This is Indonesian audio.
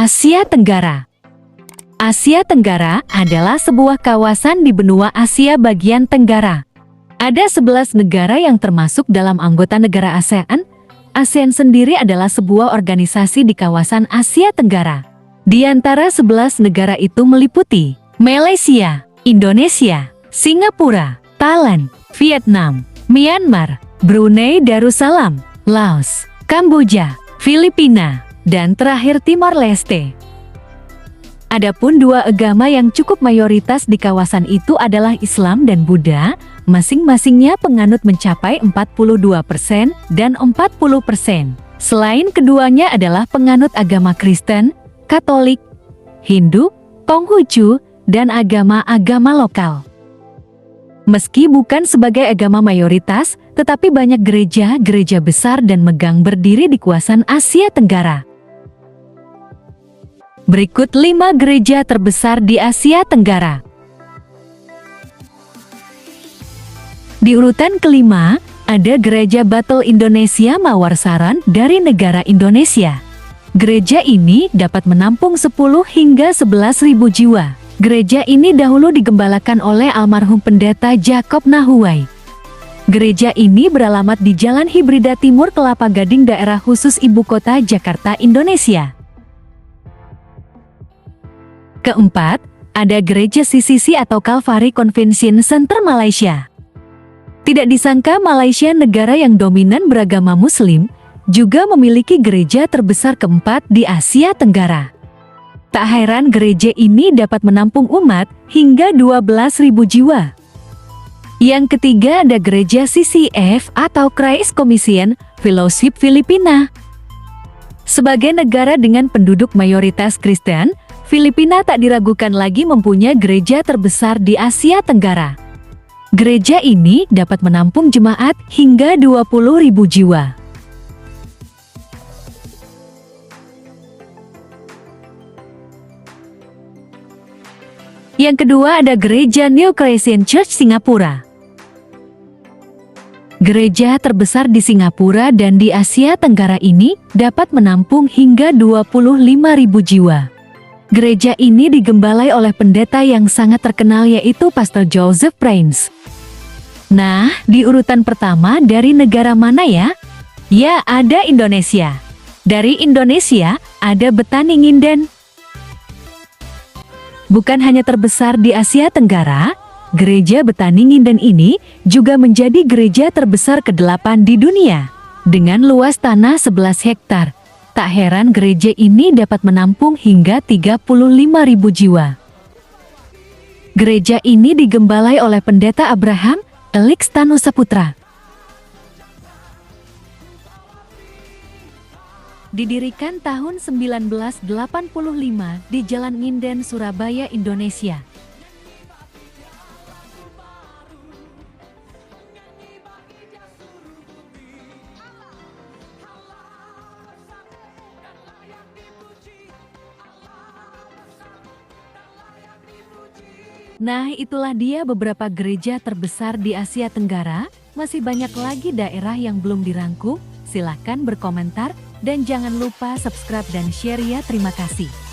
Asia Tenggara. Asia Tenggara adalah sebuah kawasan di benua Asia bagian Tenggara. Ada 11 negara yang termasuk dalam anggota negara ASEAN. ASEAN sendiri adalah sebuah organisasi di kawasan Asia Tenggara. Di antara 11 negara itu meliputi Malaysia, Indonesia, Singapura, Thailand, Vietnam, Myanmar, Brunei Darussalam, Laos, Kamboja, Filipina, dan terakhir Timor Leste. Adapun dua agama yang cukup mayoritas di kawasan itu adalah Islam dan Buddha, masing-masingnya penganut mencapai 42% dan 40%. Selain keduanya adalah penganut agama Kristen, Katolik, Hindu, Konghucu, dan agama-agama lokal. Meski bukan sebagai agama mayoritas, tetapi banyak gereja-gereja besar dan megah berdiri di kawasan Asia Tenggara. Berikut 5 gereja terbesar di Asia Tenggara. Di urutan kelima, ada Gereja Batel Indonesia Mawar-Saran dari negara Indonesia. Gereja ini dapat menampung 10 hingga 11.000 jiwa. Gereja ini dahulu digembalakan oleh almarhum pendeta Jacob Nahuai. Gereja ini beralamat di Jalan Hibrida Timur Kelapa Gading, daerah khusus Ibu Kota Jakarta, Indonesia. Keempat, ada Gereja CCC atau Calvary Convention Center Malaysia. Tidak disangka Malaysia, negara yang dominan beragama Muslim, juga memiliki gereja terbesar keempat di Asia Tenggara. Tak heran gereja ini dapat menampung umat hingga 12.000 jiwa. Yang ketiga ada Gereja CCF atau Christ Commission Fellowship Filipina. Sebagai negara dengan penduduk mayoritas Kristen, Filipina tak diragukan lagi mempunyai gereja terbesar di Asia Tenggara. Gereja ini dapat menampung jemaat hingga 20.000 jiwa. Yang kedua ada Gereja New Creation Church Singapura. Gereja terbesar di Singapura dan di Asia Tenggara ini dapat menampung hingga 25.000 jiwa. Gereja ini digembalai oleh pendeta yang sangat terkenal yaitu Pastor Joseph Prince. Nah, di urutan pertama dari negara mana ya? Ya, ada Indonesia. Dari Indonesia, ada Betani Nginden. Bukan hanya terbesar di Asia Tenggara, Gereja Betani Nginden ini juga menjadi gereja terbesar ke-8 di dunia, dengan luas tanah 11 hektar. Tak heran gereja ini dapat menampung hingga 35.000 jiwa. Gereja ini digembalai oleh pendeta Abraham Elix Tanusaputra. Didirikan tahun 1985 di Jalan Nginden, Surabaya, Indonesia. Nah, itulah dia beberapa gereja terbesar di Asia Tenggara. Masih banyak lagi daerah yang belum dirangkum. Silahkan berkomentar dan jangan lupa subscribe dan share ya. Terima kasih.